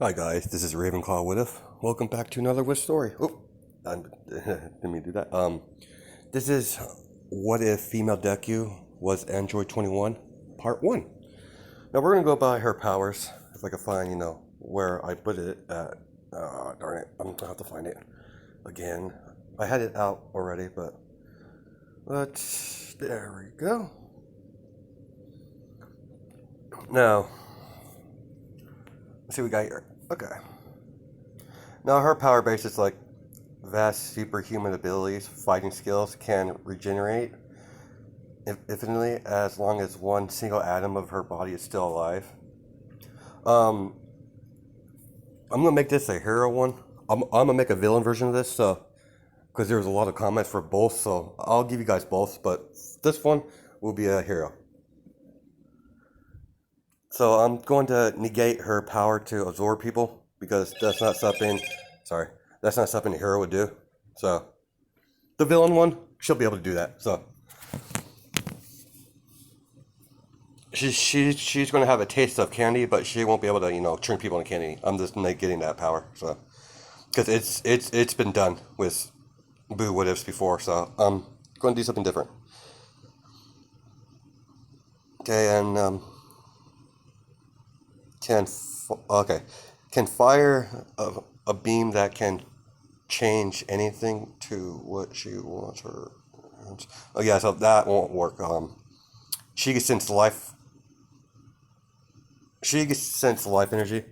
Hi guys, this is Ravenclaw Woodif. Welcome back to another Wish story. Oh, I didn't mean to do that. This is What If Female Deku Was Android 21, Part 1. Now we're gonna go by her powers. If I can find, where I put it at. Darn it, I'm gonna have to find it again. I had it out already, but there we go. Now, let's see what we got here. Okay. Now her power base is like vast superhuman abilities, fighting skills, can regenerate infinitely as long as one single atom of her body is still alive. Um, I'm gonna make this a hero one. I'm gonna make a villain version of this, so because there was a lot of comments for both, so I'll give you guys both. But this one will be a hero. So I'm going to negate her power to absorb people because that's not something. Sorry, that's not something a hero would do. So the villain one, she'll be able to do that. So she's going to have a taste of candy, but she won't be able to turn people into candy. I'm just not getting that power, so because it's been done with Boo What Ifs before, so I'm going to do something different. Okay, and okay can fire a beam that can change anything to what she wants her. Oh yeah, so that won't work. She can sense life. She can sense life energy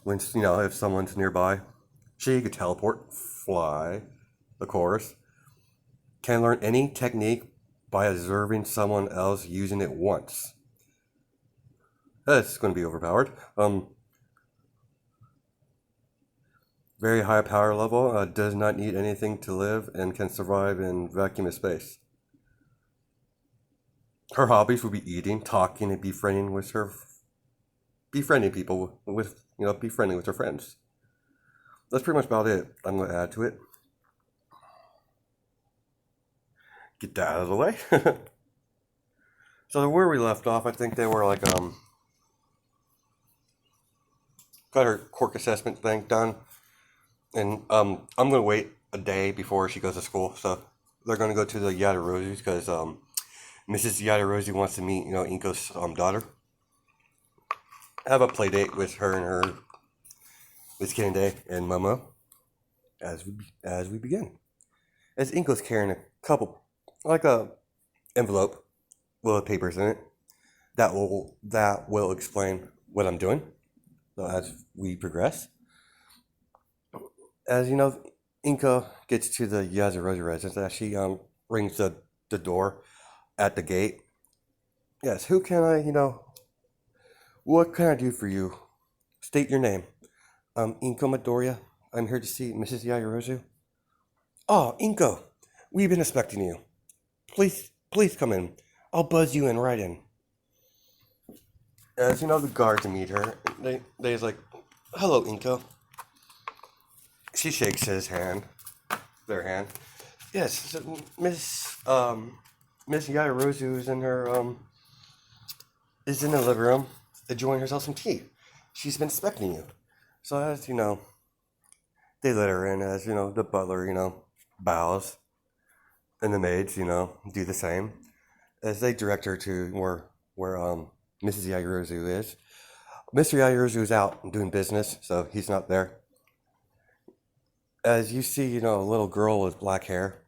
when if someone's nearby. She could teleport, fly, of course. Can learn any technique by observing someone else using it once. That's going to be overpowered. Very high power level. Does not need anything to live and can survive in vacuum of space. Her hobbies would be eating, talking, and befriending people with befriending with her friends. That's pretty much about it. I'm going to add to it. Get that out of the way. So where we left off, I think they were like got her quirk assessment thing done, and I'm gonna wait a day before she goes to school. So they're gonna go to the Yadarozis because Mrs. Yadarozi wants to meet Inko's daughter. Have a play date with her and her Miss Kende and Momo as we begin. As Inko's carrying a couple like a envelope with papers in it that will explain what I'm doing. So as we progress, as you know, Inka gets to the Yazirozi residence as she rings the door at the gate. Yes, who can what can I do for you? State your name. Inko Midoriya. I'm here to see Mrs. Yajirozu. Oh, Inko, we've been expecting you. Please come in. I'll buzz you in right in. As the guards meet her. They's like, hello, Inko. She shakes their hand. Yes, so Miss Yajirozu is in the living room enjoying herself some tea. She's been expecting you. So as they let her in. As the butler bows, and the maids do the same as they direct her to where Mrs. Yajirozu is. Mr. Yajirozu is out doing business, so he's not there. As you see, a little girl with black hair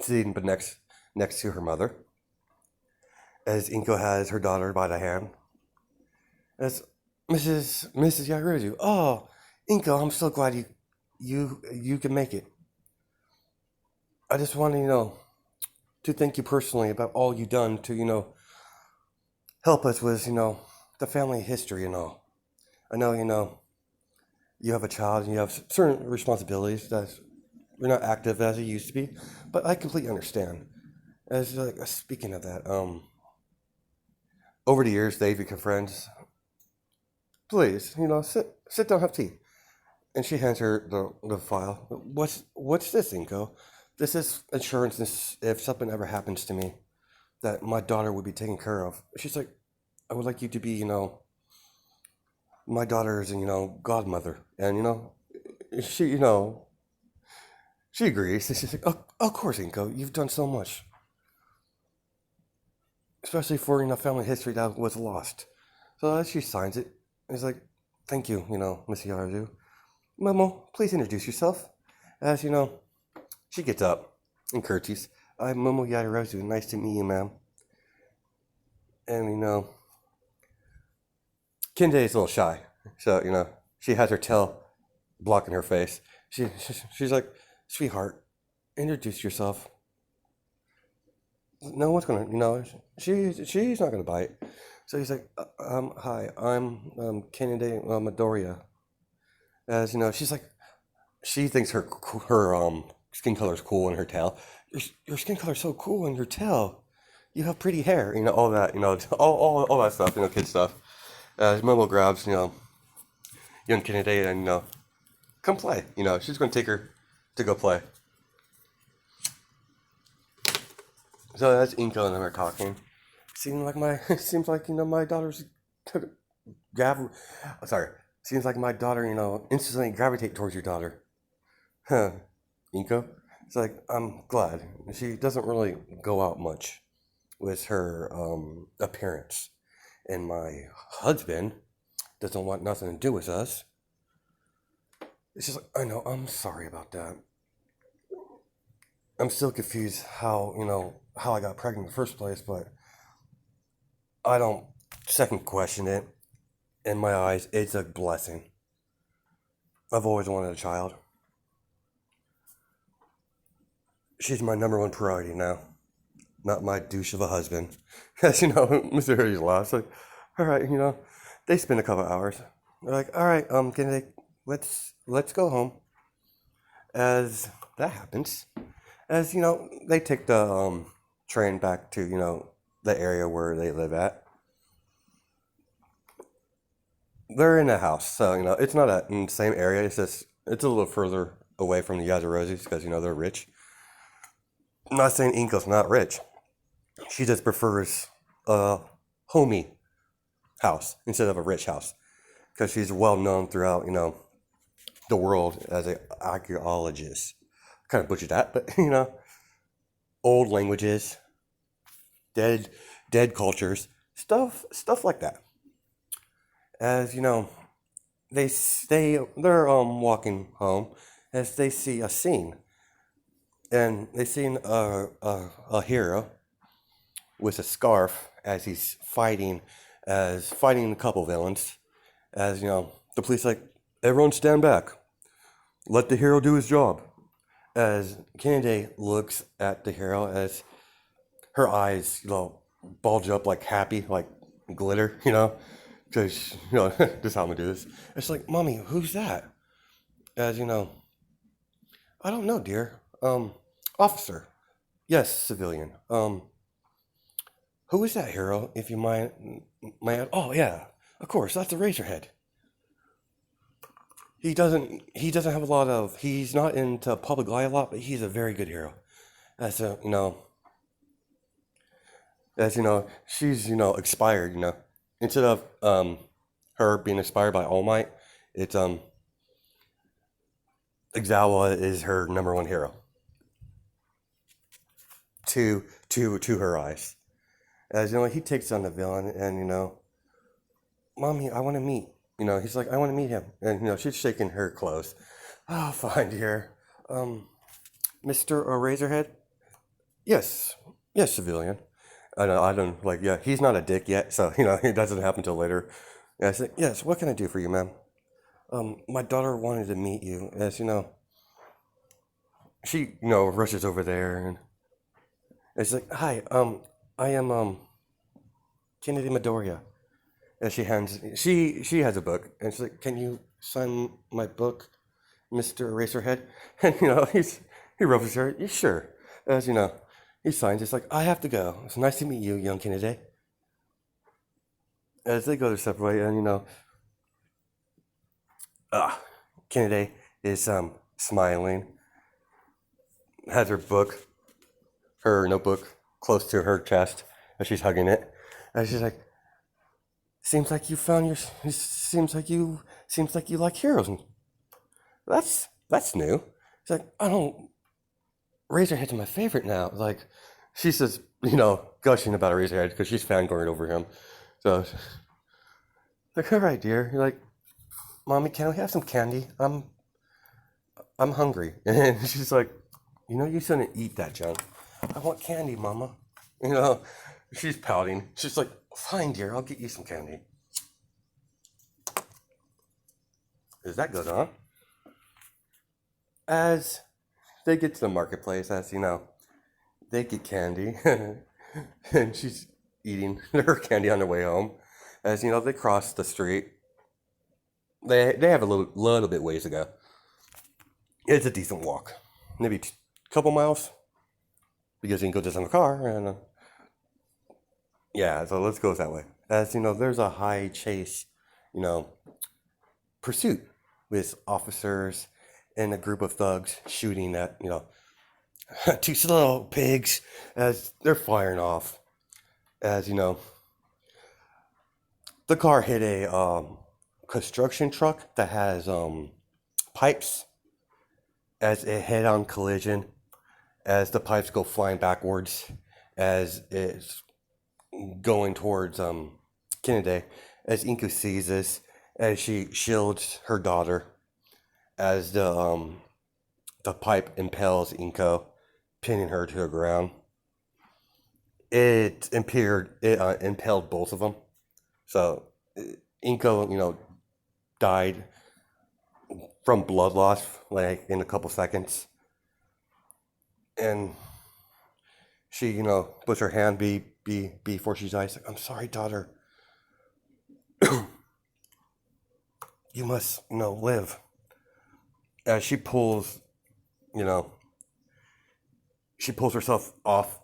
sitting next to her mother. As Inko has her daughter by the hand. As Mrs. Yajirozu. Oh, Inko, I'm so glad you can make it. I just want to thank you personally about all you've done to help us with the family history and all. I know you have a child and you have certain responsibilities that you're not active as you used to be, but I completely understand. As like speaking of that, over the years they've become friends. Please, sit down, have tea. And she hands her the file. What's this, Inko? This is insurance if something ever happens to me that my daughter would be taken care of. She's like, I would like you to be, my daughter's, godmother. And, she, she agrees. She's like, of course, Inko, you've done so much. Especially for, family history that was lost. So as she signs it, it's like, thank you, Miss Yarzu. Momo, please introduce yourself. As, she gets up and curtsies. I'm Momo Yadarozu. Nice to meet you, ma'am. And, Kinde is a little shy. So, she has her tail blocking her face. She's like, sweetheart, introduce yourself. No one's gonna, she's not gonna bite. So he's like, hi, I'm Kinde Midoriya. As she's like, she thinks her skin color is cool in her tail. Your skin color's so cool in your tail. You have pretty hair, all that, all that stuff, kid stuff. Momo grabs, young Kennedy and, come play. She's going to take her to go play. So that's Inko and them are talking. Seems like my daughter's Seems like my daughter, instantly gravitate towards your daughter. Huh, Inko? It's like, I'm glad. She doesn't really go out much with her appearance. And my husband doesn't want nothing to do with us. It's just like, I know, I'm sorry about that. I'm still confused how I got pregnant in the first place, but I don't second question it. In my eyes, it's a blessing. I've always wanted a child. She's my number one priority now. Not my douche of a husband. As Mr. Hurdy's laughs. Like, all right, they spend a couple hours. They're like, all right, let's go home. As that happens, as they take the train back to the area where they live at. They're in a house, so it's not in the same area. It's a little further away from the Yazarozis because they're rich. I'm not saying Inko's not rich. She just prefers a homey house instead of a rich house because she's well known throughout the world as an archaeologist. Kind of butchered that, but old languages, dead cultures, stuff like that. As they're walking home as they see a scene, and they seen a hero with a scarf as he's fighting a couple villains. As the police like, everyone stand back, let the hero do his job. As Kennedy looks at the hero, as her eyes bulge up like happy, like glitter, because this is how I'm gonna do this. It's like, mommy, who's that? As I don't know, dear. Officer. Yes, civilian. Who is that hero, if you mind? Oh yeah, of course, that's the Razorhead. He doesn't have a lot of. He's not into public life a lot, but he's a very good hero. As she's expired. Instead of her being inspired by All Might, it's Exawa is her number one hero. To her eyes, as he takes on the villain, and mommy, I want to meet. He's like, I want to meet him, and she's shaking her clothes. Oh, fine, dear. Mr. Razorhead. Yes, civilian. I don't like. Yeah, he's not a dick yet, so it doesn't happen till later. Yeah, I said, yes. What can I do for you, ma'am? My daughter wanted to meet you. As she rushes over there, and it's like, hi. I am Kennedy Midoriya. And she has a book, and she's like, can you sign my book, Mr. Eraserhead? And he rubs his hair. Yeah, sure. As he signs. It's like, I have to go. It's nice to meet you, young Kennedy. As they go their separate way, and Kennedy is smiling, has her notebook close to her chest as she's hugging it, and she's like, seems like you found your, seems like you like heroes. And that's new. She's like, I don't, Razorhead's my favorite now. Like, she says, gushing about Razorhead because she's fangirling over him. So, like, all right, dear. You're like, Mommy, can we have some candy? I'm hungry. And she's like, you shouldn't eat that junk. I want candy, Mama. You know, she's pouting. She's like, fine, dear, I'll get you some candy. Is that good, huh? As they get to the marketplace, they get candy. And she's eating her candy on their way home. As they cross the street. They have a little bit ways to go. It's a decent walk, maybe a couple miles, because you can go just in the car, and yeah. So let's go that way. As there's a high chase, you know, pursuit with officers and a group of thugs shooting at two little pigs as they're firing off. As the car hit a construction truck that has pipes as a head-on collision, as the pipes go flying backwards, as it's going towards Kennedy, as Inko sees this, as she shields her daughter, as the pipe impels Inko, pinning her to the ground. It impelled both of them. So Inko, died from blood loss, like in a couple seconds, and she, puts her hand before she dies. Like, I'm sorry, daughter. You must, live. As she pulls, you know, she pulls herself off,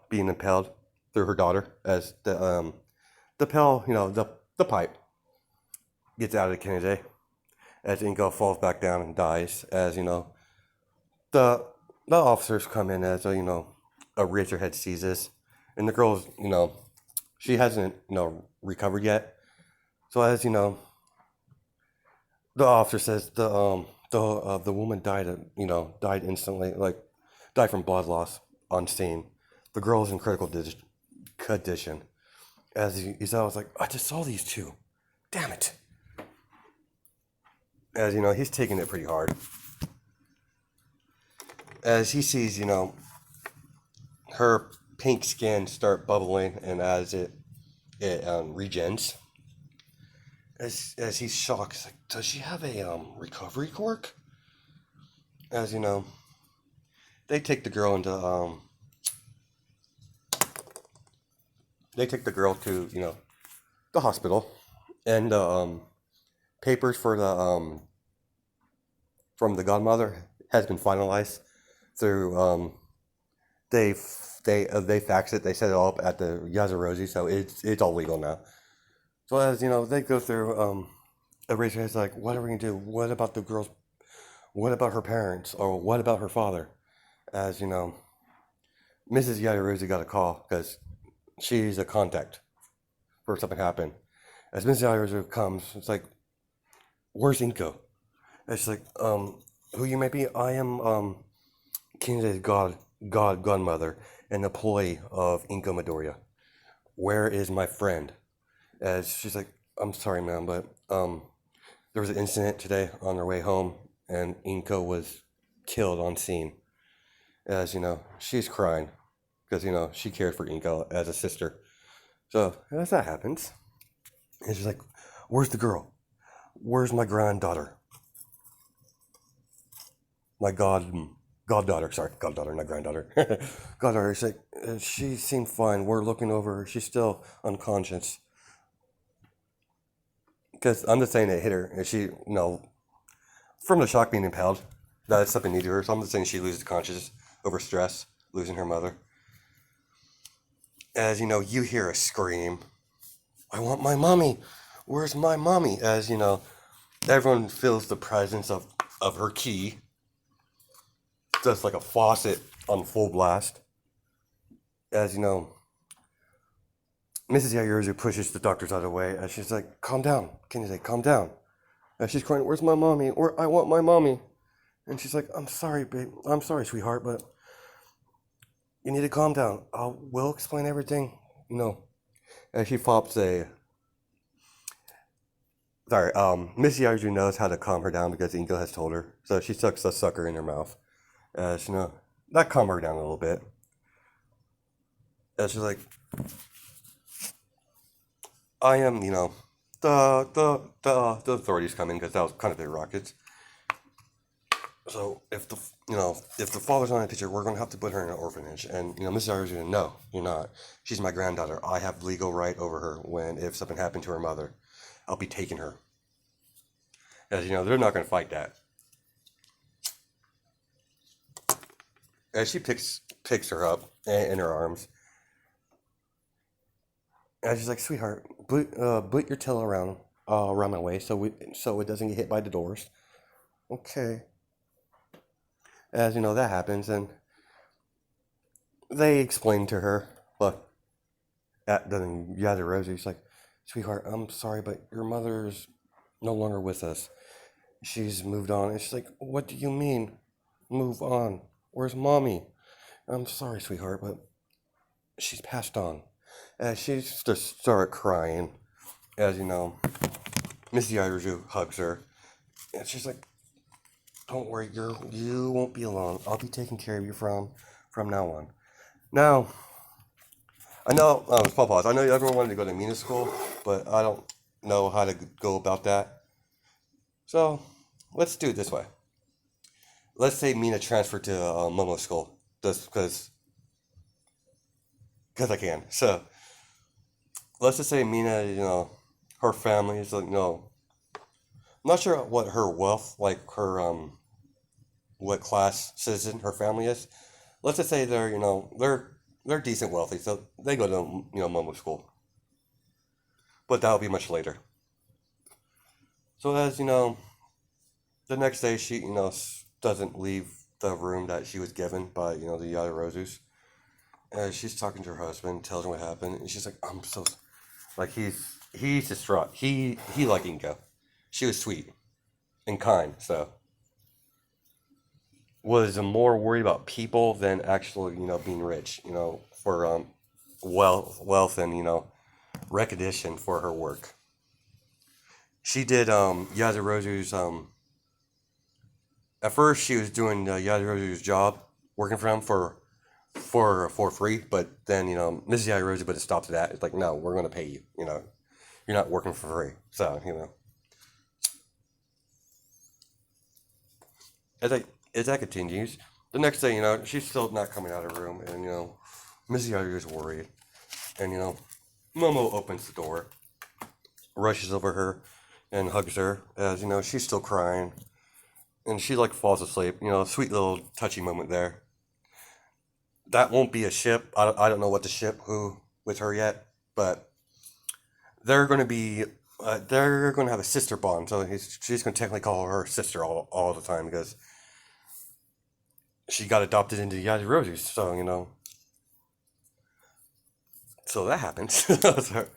being impaled through her daughter as the pill, the pipe gets out of the Kennedy, as Inko falls back down and dies. As the officers come in as a Razorhead sees this, and the girl's she hasn't recovered yet. So as the officer says the woman died instantly, like died from blood loss on scene. The girl is in critical condition. As he's always like, I just saw these two. Damn it. As he's taking it pretty hard. As he sees, her pink skin start bubbling, and as it regens, as he's shocked, he's like, does she have a recovery cork? As they take the girl into they take the girl to the hospital, and papers for the from the godmother has been finalized through they faxed it. They set it all up at the Yazirozi, so it's all legal now. So as they go through, Eraserhead's like, what are we gonna do? What about the girls? What about her parents? Or what about her father? As Mrs. Yazirozi got a call because she's a contact for something happened. As Mrs. Yazirozi comes, it's like, where's Inko? And she's like, who you may be? I am Kennedy's godmother, an employee of Inko Midoriya. Where is my friend? As she's like, I'm sorry, ma'am, but there was an incident today on their way home, and Inko was killed on scene. As she's crying because she cared for Inko as a sister. So as that happens, and she's like, where's the girl? Where's my granddaughter? My goddaughter, sorry, goddaughter, not granddaughter. Goddaughter, she's like, she seemed fine. We're looking over her. She's still unconscious. Because I'm just saying it hit her, and she, from the shock being impaled, that's something new to her. So I'm just saying she loses consciousness over stress, losing her mother. As you hear a scream, I want my mommy. Where's my mommy? As everyone feels the presence of her key, just like a faucet on full blast. As Mrs. Yaoyorozu pushes the doctors out of the way, and she's like, "Calm down, Kennedy, calm down." And she's crying, "Where's my mommy? I want my mommy." And she's like, "I'm sorry, babe. I'm sorry, sweetheart, but you need to calm down. We'll explain everything." You know. And she pops a. Sorry, Miss Yaoyorozu knows how to calm her down because Inko has told her. So she sucks the sucker in her mouth. That calm her down a little bit. And she's like, "I am, the authorities come in because that was kind of big rockets. So if the father's not in the picture, we're gonna have to put her in an orphanage." And Mrs. Irish, "No, you're not. She's my granddaughter. I have legal right over her. If something happened to her mother, I'll be taking her." As they're not gonna fight that. As she picks her up in her arms, and she's like, "Sweetheart, put your tail around my waist so it doesn't get hit by the doors." Okay. As that happens, and they explain to her, look, then Yaoyorozu, she's like, "Sweetheart, I'm sorry, but your mother's no longer with us. She's moved on." And she's like, "What do you mean, move on? Where's mommy?" "I'm sorry, sweetheart, but she's passed on." And she just started crying. As Miss Yaoyorozu hugs her, and she's like, "Don't worry, you won't be alone. I'll be taking care of you from now on." Now, I know, small pause. I know everyone wanted to go to Mina school, but I don't know how to go about that. So, let's do it this way. Let's say Mina transferred to Momo school, just because I can. So, let's just say Mina, her family is like, I'm not sure what her wealth, like her, what class citizen her family is. Let's just say they're decent wealthy, so they go to Momo school, but that'll be much later. So as the next day she doesn't leave the room that she was given by the Yaoyorozus. And she's talking to her husband, tells him what happened, and she's like, "I'm so like he's distraught. He like Inko. She was sweet and kind, so was more worried about people than actually being rich. For wealth and recognition for her work. She did Yaoyorozu's at first she was doing Yaoyorozu's job, working for him for free, but then Mrs. Yaoyorozu put a stop to that. It's like, "No, we're going to pay you. You're not working for free." So as I as that continues, the next day she's still not coming out of her room, and Mrs. Yaoyorozu is worried, and Momo opens the door, rushes over her, and hugs her as she's still crying, and she like falls asleep. Sweet little touchy moment there. That won't be a ship. I don't know what to ship who with her yet, but they're going to be they're going to have a sister bond. So she's going to technically call her sister all the time because she got adopted into the Yaoyorozu. So so that happened. So,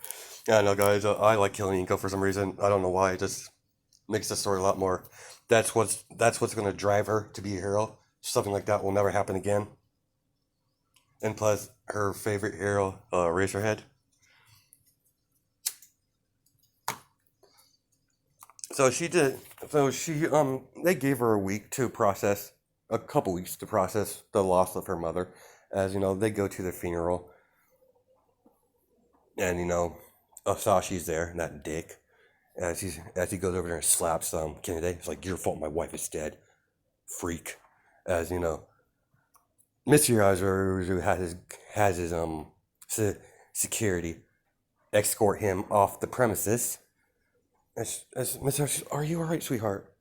yeah, I know, guys. I like killing Inko for some reason. I don't know why. It just makes the story a lot more. That's what's going to drive her to be a hero. Something like that will never happen again. And plus, her favorite hero, Razorhead. So she did. So they gave her a couple weeks to process the loss of her mother. As they go to the funeral, and Asashi's there, that dick. As he goes over there and slaps Kennedy. It's like, "Your fault. My wife is dead, freak." As Mr. Yaoyorozu has his security escort him off the premises. As Mr. "Are you alright, sweetheart?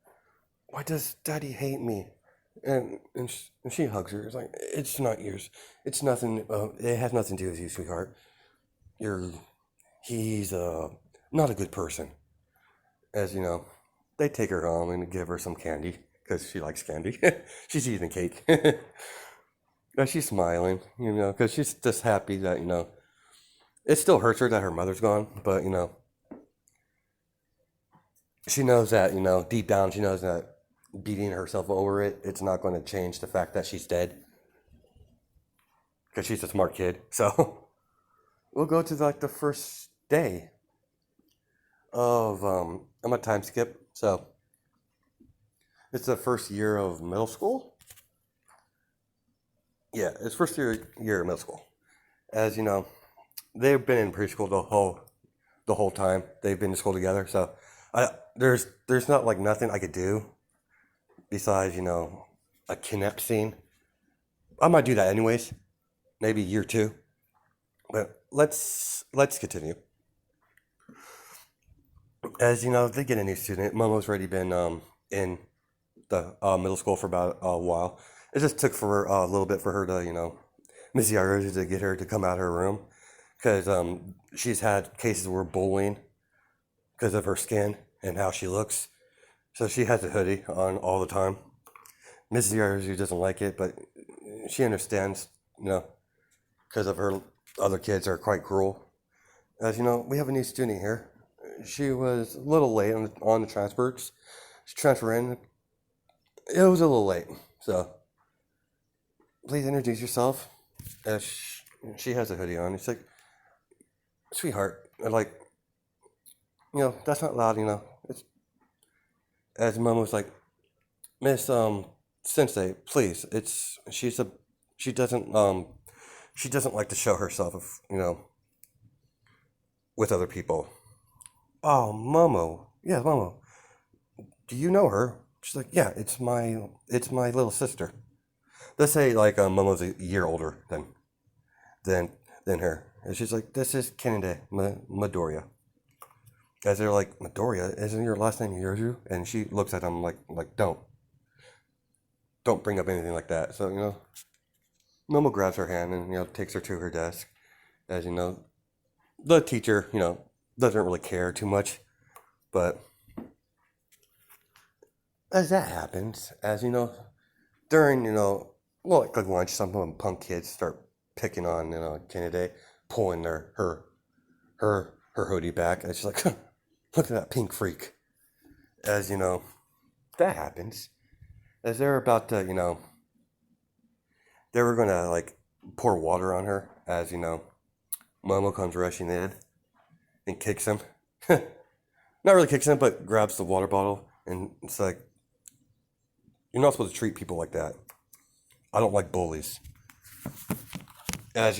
Why does Daddy hate me?" And she hugs her. It's like, "It's not yours. It's nothing. It has nothing to do with you, sweetheart. You're he's not a good person." As they take her home and give her some candy because she likes candy. She's eating cake. And she's smiling, because she's just happy that It still hurts her that her mother's gone, but she knows that, deep down, she knows that beating herself over it, it's not going to change the fact that she's dead because she's a smart kid. So we'll go to like the first day of, I'm a time skip. So it's the first year of middle school. Yeah, it's first year of middle school. As you know, they've been in preschool the whole time. They've been to school together. So there's not like nothing I could do besides a kidnap scene. I might do that anyways, maybe year two. But let's continue. As you know, they get a new student. Momo's already been in the middle school for about a while. It just took for a little bit for her to Miss Yaru to get her to come out of her room because she's had cases where bullying because of her skin and how she looks. So she has a hoodie on all the time. Mrs. Yaru doesn't like it, but she understands, because of her other kids are quite cruel. As you know, we have a new student here. She was a little late on the transfers. She transferred in. It was a little late, so please introduce yourself. As she has a hoodie on. It's like, sweetheart, like, that's not loud. It's as Mom was like, Miss Sensei, please. She doesn't like to show herself, with other people. Oh, Momo. Yeah, Momo. Do you know her? She's like, yeah, it's my little sister. Let's say like Momo's a year older than than her, and she's like, this is Kennedy Midoriya. As they're like, Midoriya, isn't your last name Yoru? And she looks at him like don't bring up anything like that. So Momo grabs her hand and takes her to her desk. As the teacher doesn't really care too much, but as that happens, as during like lunch, some of them punk kids start picking on Kennedy, pulling her hoodie back, and she's like, look at that pink freak. As that happens, as they're about to they were gonna like pour water on her, as Momo comes rushing in and kicks him. Not really kicks him, but grabs the water bottle, and it's like, you're not supposed to treat people like that. I don't like bullies. As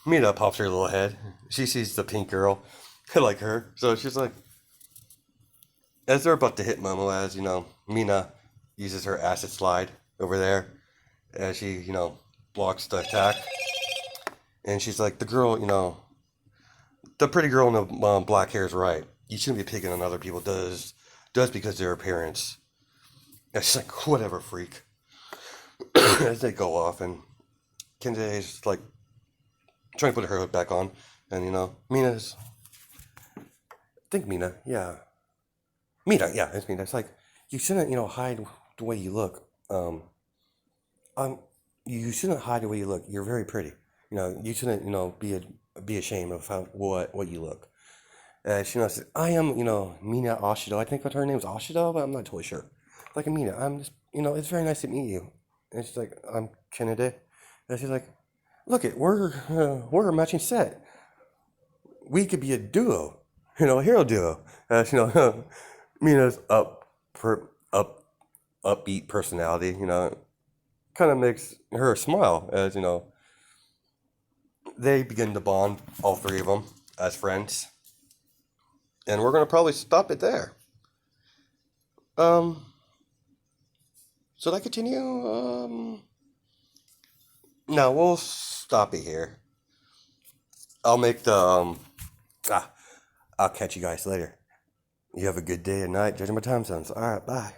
Mina pops her little head. She sees the pink girl, like her. So she's like, as they're about to hit Momo, as Mina uses her acid slide over there, as she blocks the attack, and she's like, the girl, the pretty girl in the black hair is right. You shouldn't be picking on other people. Does because they're parents. And she's like, whatever, freak. As they go off, and Kenji's like trying to put her hood back on, and Mina's. I think Mina, yeah, it's Mina. It's like, you shouldn't hide the way you look. You shouldn't hide the way you look. You're very pretty. You shouldn't be ashamed of what you look. She says, I am Mina Ashido. I think that her name is Ashido, but I'm not totally sure. Like, Mina, I'm just it's very nice to meet you. And she's like, I'm Kennedy. And she's like, look it, we're a matching set. We could be a duo, a hero duo. Mina's upbeat personality, kind of makes her smile as they begin to bond, all three of them, as friends. And we're gonna probably stop it there. Should I continue? No, we'll stop it here. I'll make the I'll catch you guys later. You have a good day and night, judging my time zones. All right, bye.